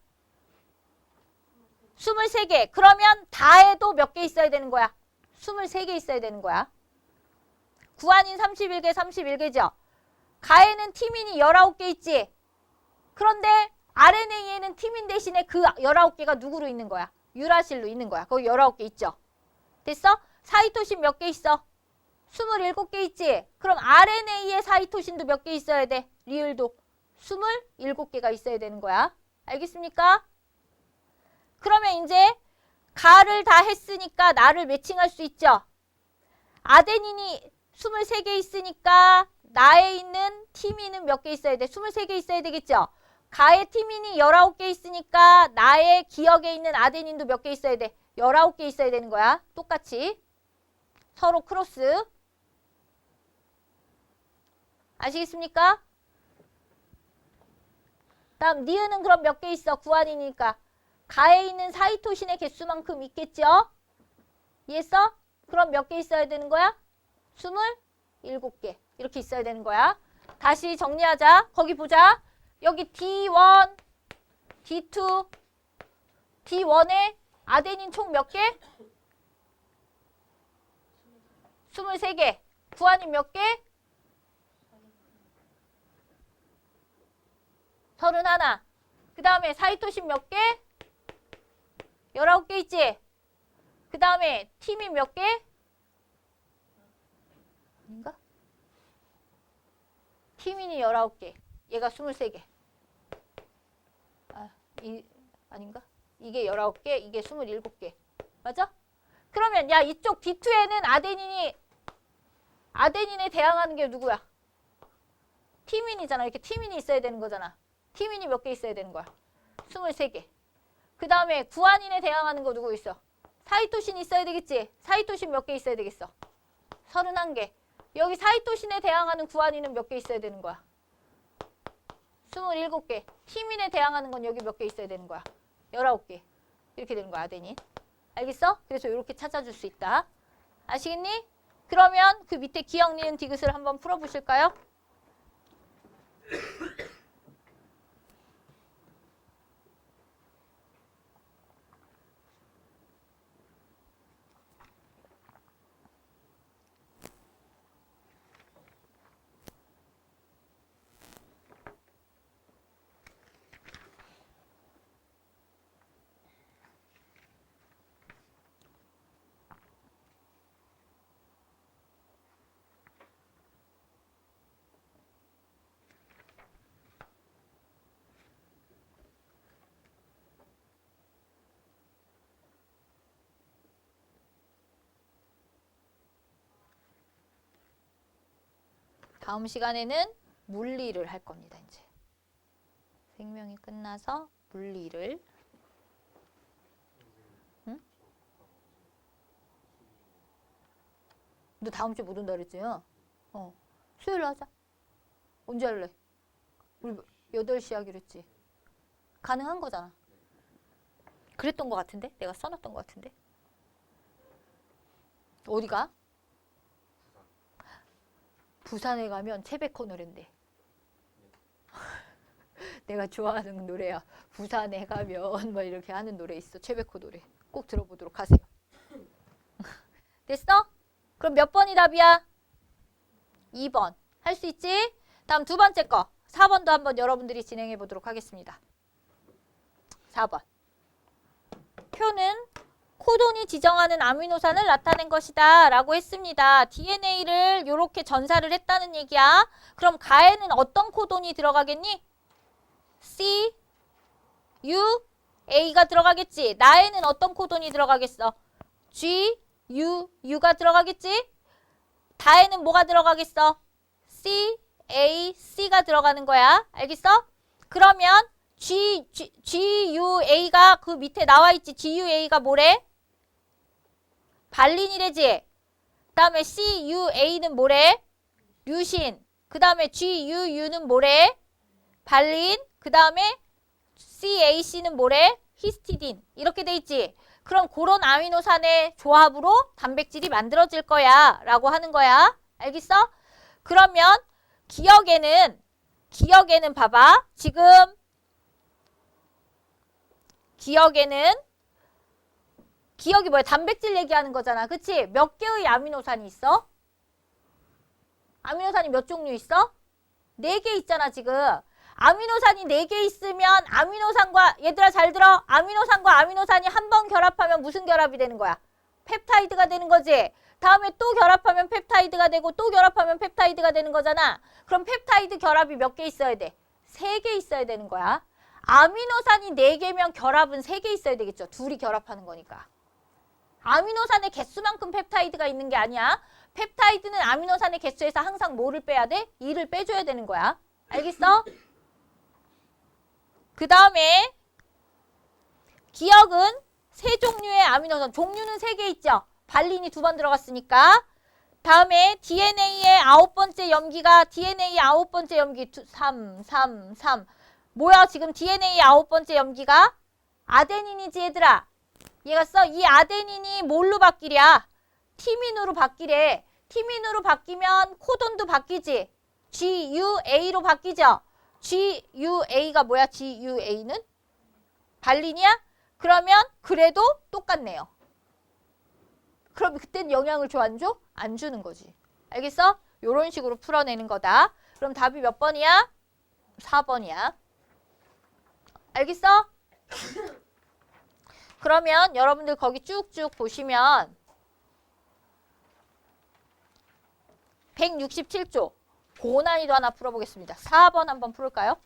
23개. 그러면 다에도 몇 개 있어야 되는 거야? 23개 있어야 되는 거야. 구안인 31개, 31개죠? 가에는 티민이 19개 있지? 그런데 RNA에는 티민 대신에 그 19개가 누구로 있는 거야? 유라실로 있는 거야. 거기 19개 있죠? 됐어? 사이토신 몇 개 있어? 27개 있지? 그럼 RNA에 사이토신도 몇 개 있어야 돼? 리을도 27개가 있어야 되는 거야. 알겠습니까? 그러면 이제 가를 다 했으니까 나를 매칭할 수 있죠? 아데닌이 23개 있으니까 나에 있는 티민은 몇 개 있어야 돼? 23개 있어야 되겠죠? 가에 티민이 19개 있으니까 나의 기억에 있는 아데닌도 몇 개 있어야 돼? 19개 있어야 되는 거야. 똑같이. 서로 크로스. 아시겠습니까? 다음 니은은 그럼 몇 개 있어? 구안이니까. 가에 있는 사이토신의 개수만큼 있겠죠? 이해했어? 그럼 몇 개 있어야 되는 거야? 27개. 이렇게 있어야 되는 거야. 다시 정리하자. 거기 보자. 여기 D1 D2, D1에 아데닌 총 몇 개? 23개. 구아닌 몇 개? 31. 그 다음에 사이토신 몇 개? 19개 있지? 그 다음에 티민 몇 개? 아닌가? 티민이 19개. 얘가 23개. 아닌가? 이게 19개, 이게 27개. 맞아? 그러면 야 이쪽 D2에는 아데닌에 대항하는 게 누구야? 티민이잖아. 이렇게 티민이 있어야 되는 거잖아. 티민이 몇 개 있어야 되는 거야? 23개. 그 다음에 구아닌에 대항하는 거 누구 있어? 사이토신 있어야 되겠지? 사이토신 몇 개 있어야 되겠어? 31개. 여기 사이토신에 대항하는 구아닌은 몇 개 있어야 되는 거야? 27개. 티민에 대항하는 건 여기 몇 개 있어야 되는 거야? 19개. 이렇게 되는 거야, 아데닌. 알겠어? 그래서 이렇게 찾아줄 수 있다. 아시겠니? 그러면 그 밑에 기억, 니은, 디귿을 한번 풀어보실까요? 다음 시간에는 물리를 할 겁니다. 이제 생명이 끝나서 물리를. 응? 너 다음 주에 못 온다 그랬지? 수요일로 하자. 언제 할래? 우리 8시 하기로 했지. 가능한 거잖아. 그랬던 거 같은데? 내가 써놨던 거 같은데? 어디가? 부산에 가면 채백호 노랜대. 내가 좋아하는 노래야. 부산에 가면 막 이렇게 하는 노래 있어. 채백호 노래. 꼭 들어보도록 하세요. 됐어? 그럼 몇 번이 답이야? 2번. 할 수 있지? 다음 두 번째 거. 4번도 한번 여러분들이 진행해 보도록 하겠습니다. 4번. 표는 코돈이 지정하는 아미노산을 나타낸 것이다 라고 했습니다. DNA를 이렇게 전사를 했다는 얘기야. 그럼 가에는 어떤 코돈이 들어가겠니? C, U, A가 들어가겠지. 나에는 어떤 코돈이 들어가겠어? G, U, U가 들어가겠지. 다에는 뭐가 들어가겠어? C, A, C가 들어가는 거야. 알겠어? 그러면 G, U, A가 그 밑에 나와 있지. G, U, A가 뭐래? 발린이래지. 그 다음에 C, U, A는 뭐래? 류신. 그 다음에 G, U, U는 뭐래? 발린. 그 다음에 C, A, C는 뭐래? 히스티딘. 이렇게 돼 있지. 그럼 그런 아미노산의 조합으로 단백질이 만들어질 거야 라고 하는 거야. 알겠어? 그러면 기억에는 봐봐. 지금 기억이 뭐야? 단백질 얘기하는 거잖아. 그치? 몇 개의 아미노산이 있어? 아미노산이 몇 종류 있어? 4개 있잖아, 지금. 아미노산이 4개 있으면 아미노산과, 얘들아 잘 들어. 아미노산과 아미노산이 한 번 결합하면 무슨 결합이 되는 거야? 펩타이드가 되는 거지. 다음에 또 결합하면 펩타이드가 되고 또 결합하면 펩타이드가 되는 거잖아. 그럼 펩타이드 결합이 몇 개 있어야 돼? 3개 있어야 되는 거야. 아미노산이 4개면 결합은 3개 있어야 되겠죠. 둘이 결합하는 거니까. 아미노산의 개수만큼 펩타이드가 있는 게 아니야. 펩타이드는 아미노산의 개수에서 항상 뭐를 빼야 돼? 2를 빼줘야 되는 거야. 알겠어? 그 다음에 기억은 3종류의 아미노산. 종류는 3개 있죠. 발린이 2번 들어갔으니까. 다음에 DNA의 9번째 염기가 DNA 9번째 염기 3. 뭐야 지금 DNA 9번째 염기가? 아데닌이지 얘들아. 얘가 써. 이 아데닌이 뭘로 바뀌랴? 티민으로 바뀌래. 티민으로 바뀌면 코돈도 바뀌지. GUA로 바뀌죠. GUA가 뭐야? GUA는? 발린이야? 그러면 그래도 똑같네요. 그럼 그땐 영향을 줘, 안 줘? 안 주는 거지. 알겠어? 요런 식으로 풀어내는 거다. 그럼 답이 몇 번이야? 4번이야. 알겠어? 그러면 여러분들 거기 쭉쭉 보시면 167조 고난이도 하나 풀어보겠습니다. 4번 한번 풀을까요?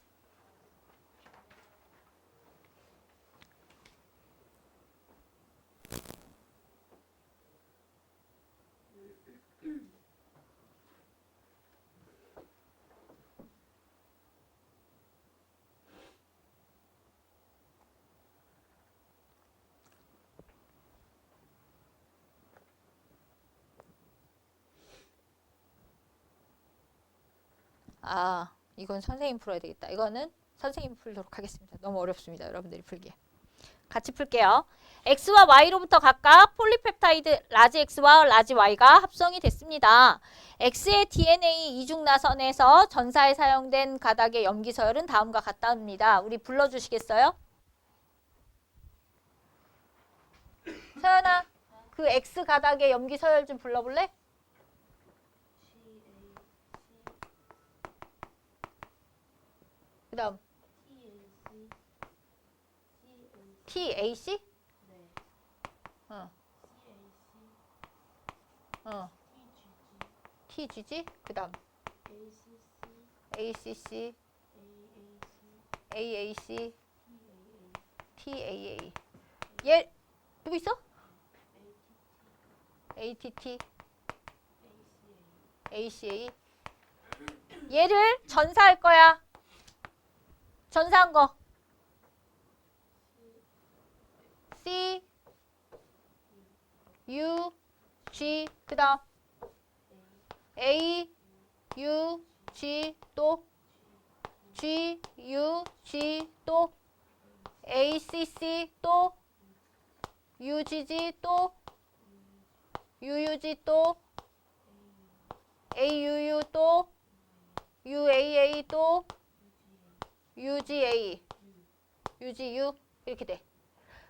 아, 이건 선생님 풀어야 되겠다. 이거는 선생님이 풀도록 하겠습니다. 너무 어렵습니다. 여러분들이 풀기에. 같이 풀게요. X와 Y로부터 각각 폴리펩타이드 라지 X와 라지 Y가 합성이 됐습니다. X의 DNA 이중나선에서 전사에 사용된 가닥의 염기서열은 다음과 같답니다. 우리 불러주시겠어요? 서연아, 그 X 가닥의 염기서열 좀 불러볼래? 그 다음 TAC? 어. TGG? 그 다음 ACC, AAC, TAA. 얘 누구 있어? ATT, ACA. 얘를 전사할 거야. 전사한 거. C, U, G, 그 다음 A, U, G, 또 G, U, G, 또 ACC, 또 UGG, 또 UUG, 또 AUU, 또 UAA, 또 UGA, UGU 이렇게 돼.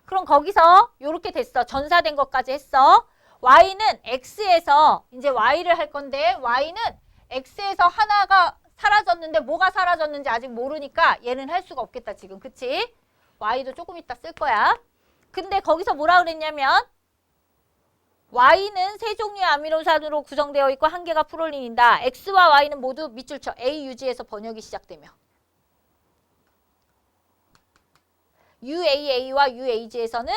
그럼 거기서 이렇게 됐어. 전사된 것까지 했어. Y는 X에서 이제 Y를 할 건데 Y는 X에서 하나가 사라졌는데 뭐가 사라졌는지 아직 모르니까 얘는 할 수가 없겠다 지금. 그치? Y도 조금 이따 쓸 거야. 근데 거기서 뭐라 그랬냐면 Y는 세 종류의 아미노산으로 구성되어 있고 한 개가 프롤린이다. X와 Y는 모두 밑줄 쳐. AUG에서 번역이 시작되며. UAA와 UAG에서는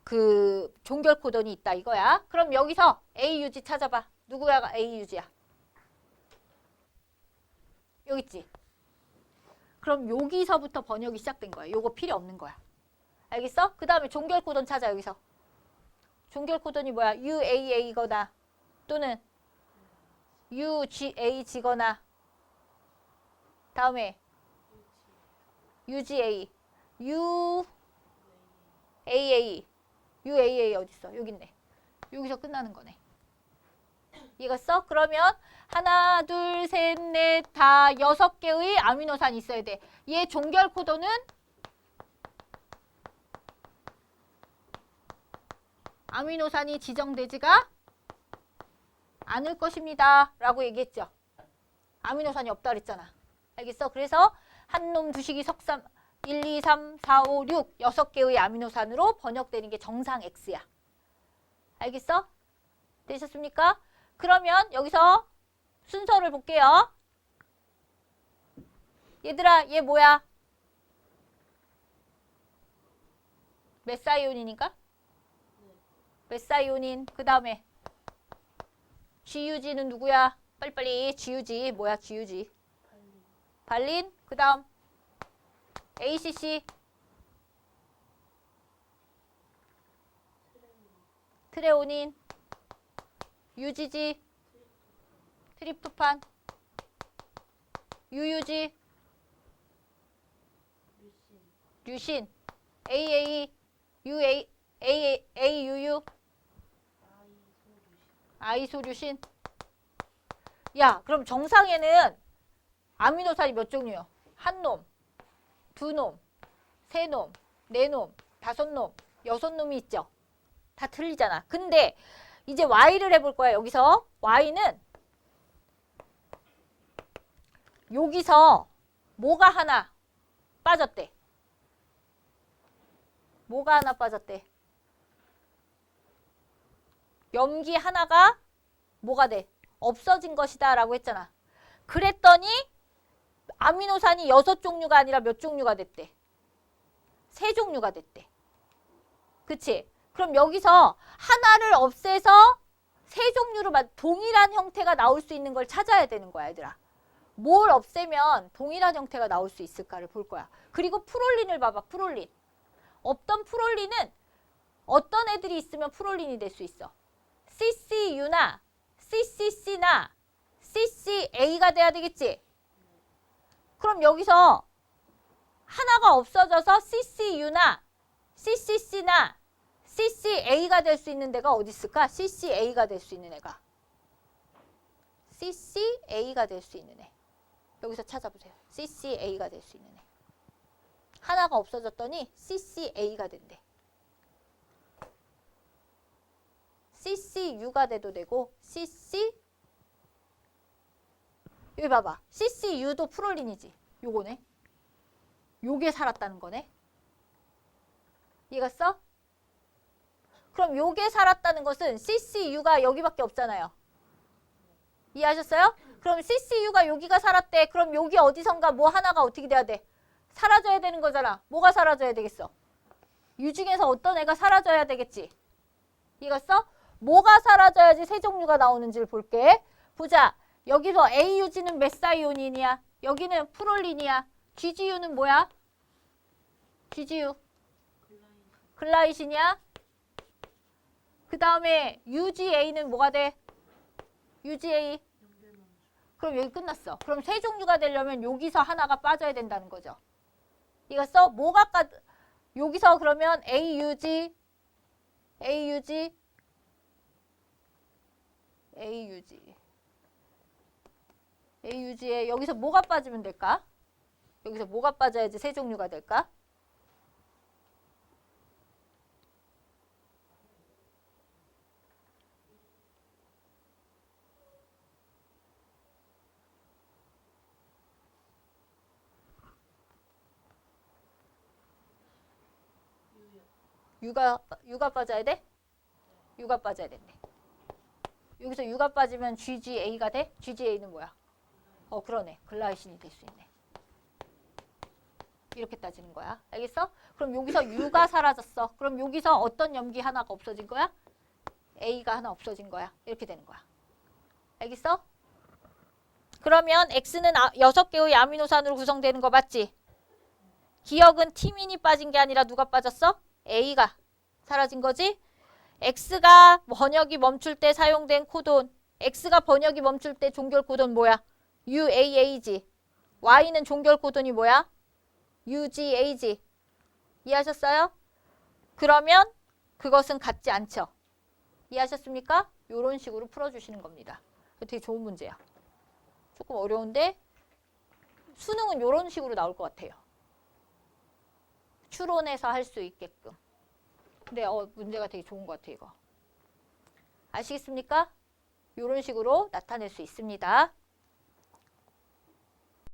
그 종결 코돈이 있다 이거야. 그럼 여기서 AUG 찾아봐. 누구야 AUG야? 여기 있지? 그럼 여기서부터 번역이 시작된 거야. 요거 필요 없는 거야. 알겠어? 그 다음에 종결 코돈 찾아 여기서. 종결 코돈이 뭐야? UAA거나 또는 UGAG거나 다음에 UGA, UAA, UAA 어딨어? 여기 있네. 여기서 끝나는 거네. 이해갔어? 그러면 하나, 둘, 셋, 넷, 다 6개의 아미노산이 있어야 돼. 얘 종결 코드는 아미노산이 지정되지가 않을 것입니다. 라고 얘기했죠. 아미노산이 없다 그랬잖아. 알겠어? 그래서 한놈, 두식이, 석삼, 1, 2, 3, 4, 5, 6 6개의 아미노산으로 번역되는 게 정상 X야. 알겠어? 되셨습니까? 그러면 여기서 순서를 볼게요. 얘들아, 얘 뭐야? 메사이온이니까? 메사이온인. 그 다음에 GUG는 누구야? 빨리빨리. GUG. 뭐야, GUG? 발린. 그 다음 ACC. 트레오닌. UGG. 트립토판. UUG. 류신. AA. UA. AUU. 아이소류신. 야, 그럼 정상에는 아미노산이 몇 종류요? 한 놈, 두 놈, 세 놈, 네 놈, 다섯 놈, 여섯 놈이 있죠. 다 틀리잖아. 근데 이제 y를 해볼 거야. 여기서 y는 여기서 뭐가 하나 빠졌대. 뭐가 하나 빠졌대. 염기 하나가 뭐가 돼? 없어진 것이다 라고 했잖아. 그랬더니 아미노산이 6종류가 아니라 몇 종류가 됐대? 3종류가 됐대. 그치? 그럼 여기서 하나를 없애서 3종류로 동일한 형태가 나올 수 있는 걸 찾아야 되는 거야, 얘들아. 뭘 없애면 동일한 형태가 나올 수 있을까를 볼 거야. 그리고 프롤린을 봐봐, 프롤린. 없던 프롤린은 어떤 애들이 있으면 프롤린이 될 수 있어? CCU나 CCC나 CCA가 돼야 되겠지? 그럼 여기서 하나가 없어져서 CCU나 CCC나 CCA가 될 수 있는 데가 어디 있을까? CCA가 될 수 있는 애가. CCA가 될 수 있는 애. 여기서 찾아보세요. CCA가 될 수 있는 애. 하나가 없어졌더니 CCA가 된대. CCU가 돼도 되고 여기 봐봐. CCU도 프롤린이지. 요거네. 요게 살았다는 거네. 이해갔어? 그럼 요게 살았다는 것은 CCU가 여기밖에 없잖아요. 이해하셨어요? 그럼 CCU가 여기가 살았대. 그럼 여기 어디선가 뭐 하나가 어떻게 돼야 돼? 사라져야 되는 거잖아. 뭐가 사라져야 되겠어? 유 중에서 어떤 애가 사라져야 되겠지? 이해갔어? 뭐가 사라져야지 세 종류가 나오는지를 볼게. 보자. 여기서 AUG는 메사이오닌이야. 여기는 프롤린이야. GGU는 뭐야? GGU. 글라이신이야. 그 다음에 UGA는 뭐가 돼? UGA. 그럼 여기 끝났어. 그럼 세 종류가 되려면 여기서 하나가 빠져야 된다는 거죠. 이해갔어? 뭐가 여기서 그러면 AUG에 여기서 뭐가 빠지면 될까? 여기서 뭐가 빠져야지 세 종류가 될까? 유가 빠져야 돼? 유가 빠져야 된대. 여기서 유가 빠지면 GGA가 돼? GGA는 뭐야? 그러네. 글라이신이 될 수 있네. 이렇게 따지는 거야. 알겠어? 그럼 여기서 유가 사라졌어. 그럼 여기서 어떤 염기 하나가 없어진 거야? A가 하나 없어진 거야. 이렇게 되는 거야. 알겠어? 그러면 X는 6개의 아미노산으로 구성되는 거 맞지? 기억은 티민이 빠진 게 아니라 누가 빠졌어? A가 사라진 거지? X가 번역이 멈출 때 사용된 코돈. X가 번역이 멈출 때 종결 코돈 뭐야? UAA지. Y는 종결 코돈이 뭐야? UGA지. 이해하셨어요? 그러면 그것은 같지 않죠. 이해하셨습니까? 이런 식으로 풀어주시는 겁니다. 되게 좋은 문제야. 조금 어려운데 수능은 이런 식으로 나올 것 같아요. 추론해서 할 수 있게끔. 근데 문제가 되게 좋은 것 같아요. 이거. 아시겠습니까? 이런 식으로 나타낼 수 있습니다.